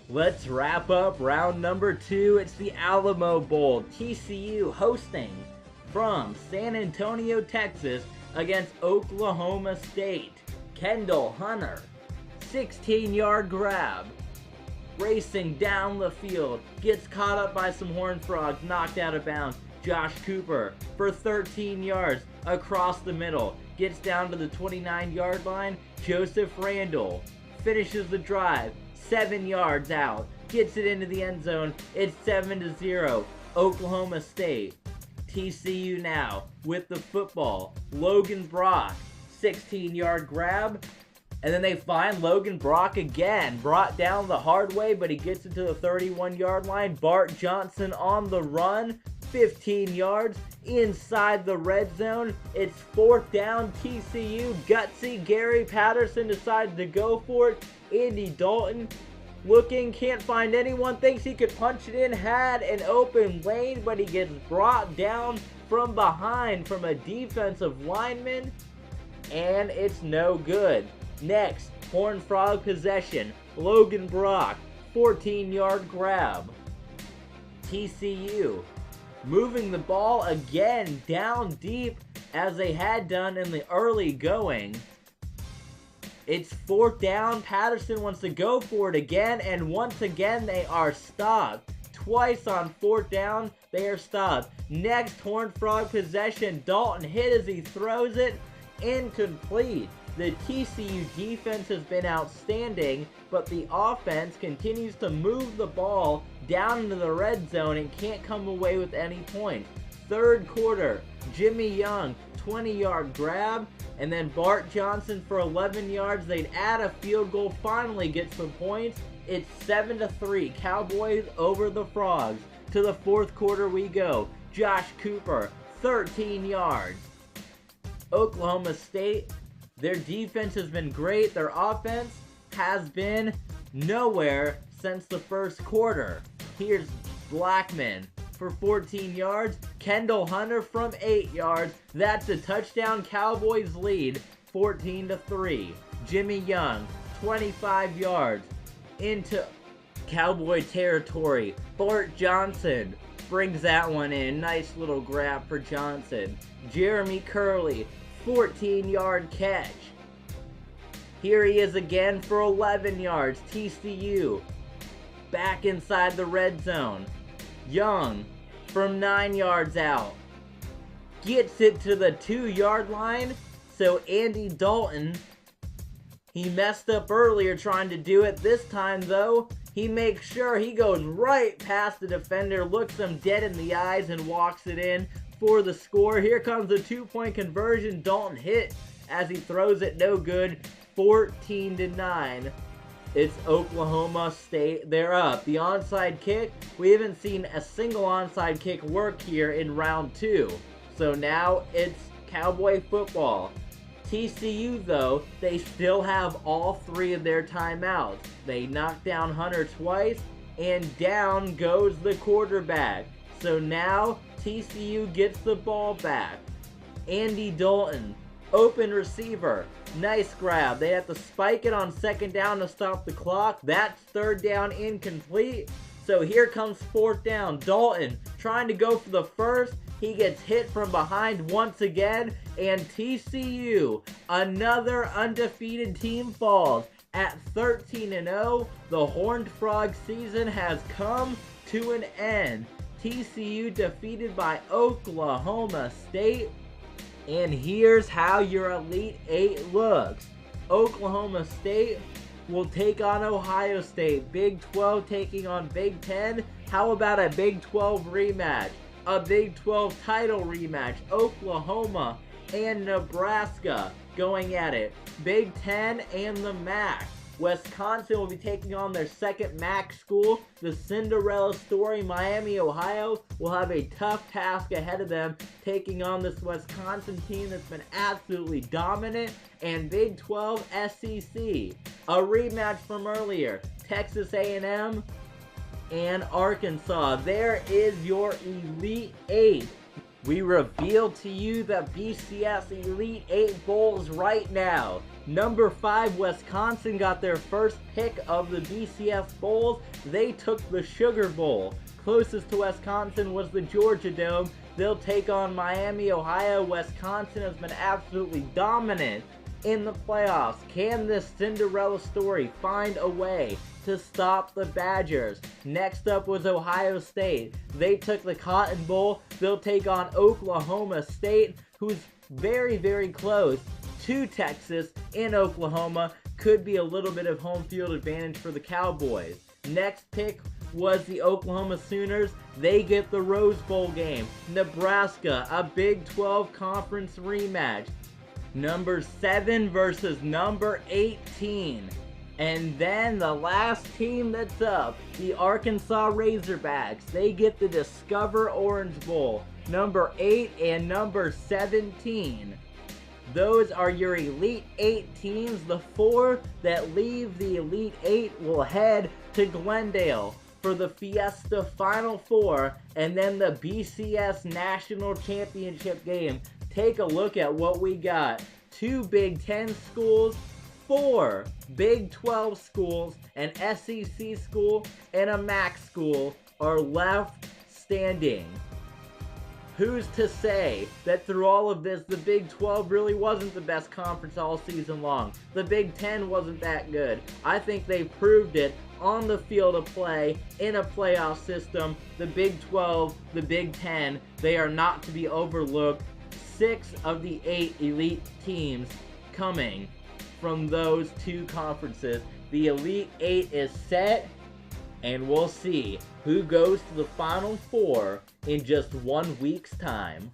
Let's wrap up round number 2. It's the Alamo Bowl. TCU hosting from San Antonio, Texas against Oklahoma State. Kendall Hunter, 16-yard grab. Racing down the field, gets caught up by some Horned Frogs, knocked out of bounds. Josh Cooper for 13 yards across the middle, gets down to the 29-yard line. Joseph Randall finishes the drive, 7 yards out, gets it into the end zone. It's 7-0, Oklahoma State. TCU now with the football. Logan Brock, 16-yard grab. And then they find Logan Brock again, brought down the hard way, but he gets it to the 31-yard line. Bart Johnson on the run, 15 yards inside the red zone. It's 4th down, TCU. Gutsy Gary Patterson decided to go for it. Andy Dalton looking, can't find anyone, thinks he could punch it in, had an open lane, but he gets brought down from behind from a defensive lineman, and it's no good. Next, Horned Frog possession. Logan Brock, 14-yard grab. TCU moving the ball again down deep as they had done in the early going. It's 4th down. Patterson wants to go for it again, and once again they are stopped. Twice on 4th down, they are stopped. Next, Horned Frog possession. Dalton hit as he throws it. Incomplete. The TCU defense has been outstanding, but the offense continues to move the ball down into the red zone and can't come away with any points. 3rd quarter, Jimmy Young, 20-yard grab, and then Bart Johnson for 11 yards. They'd add a field goal, finally get some points. It's 7-3, Cowboys over the Frogs. To the 4th quarter we go. Josh Cooper, 13 yards. Oklahoma State, their defense has been great. Their offense has been nowhere since the 1st quarter. Here's Blackman for 14 yards. Kendall Hunter from 8 yards. That's a touchdown. Cowboys lead 14-3. Jimmy Young, 25 yards into Cowboy territory. Bart Johnson brings that one in. Nice little grab for Johnson. Jeremy Curley, 14-yard catch. Here he is again for 11 yards. TCU back inside the red zone. Young from 9 yards out gets it to the 2-yard line. So Andy Dalton, he messed up earlier trying to do it. This time though, he makes sure he goes right past the defender, looks him dead in the eyes, and walks it in for the score. Here comes the 2-point conversion. Dalton hit as he throws it, no good. 14-9. It's Oklahoma State. They're up. The onside kick, we haven't seen a single onside kick work here in round 2. So now it's Cowboy football. TCU though, they still have all 3 of their timeouts. They knocked down Hunter twice, and down goes the quarterback. So now TCU gets the ball back. Andy Dalton, open receiver, nice grab. They have to spike it on 2nd down to stop the clock. That's 3rd down, incomplete. So here comes 4th down. Dalton trying to go for the first. He gets hit from behind once again, and TCU, another undefeated team, falls at 13-0. The Horned Frog season has come to an end. TCU defeated by Oklahoma State. And here's how your Elite 8 looks. Oklahoma State will take on Ohio State. Big 12 taking on Big 10. How about a Big 12 rematch? A Big 12 title rematch. Oklahoma and Nebraska going at it. Big 10 and the MAC. Wisconsin will be taking on their 2nd MAC school. The Cinderella story, Miami, Ohio, will have a tough task ahead of them, taking on this Wisconsin team that's been absolutely dominant. And Big 12 SEC, a rematch from earlier, Texas A&M and Arkansas. There is your Elite 8. We reveal to you the BCS Elite 8 Bowls right now. Number 5, Wisconsin got their first pick of the BCS Bowls. They took the Sugar Bowl. Closest to Wisconsin was the Georgia Dome. They'll take on Miami, Ohio. Wisconsin has been absolutely dominant in the playoffs. Can this Cinderella story find a way to stop the Badgers? Next up was Ohio State. They took the Cotton Bowl. They'll take on Oklahoma State, who's very, very close to Texas in Oklahoma. Could be a little bit of home field advantage for the Cowboys. Next pick was the Oklahoma Sooners. They get the Rose Bowl game. Nebraska, a Big 12 conference rematch. Number 7 versus number 18. And then the last team that's up, the Arkansas Razorbacks. They get the Discover Orange Bowl. Number 8 and number 17. Those are your Elite 8 teams. The 4 that leave the Elite 8 will head to Glendale for the Fiesta Final Four and then the BCS National Championship game. Take a look at what we got. 2 Big 10 schools, 4 Big 12 schools, an SEC school, and a MAC school are left standing. Who's to say that through all of this, the Big 12 really wasn't the best conference all season long? The Big 10 wasn't that good. I think they proved it on the field of play in a playoff system. The Big 12, the Big 10, they are not to be overlooked. 6 of the 8 elite teams coming from those 2 conferences. The Elite 8 is set, and we'll see who goes to the Final Four in just 1 week's time.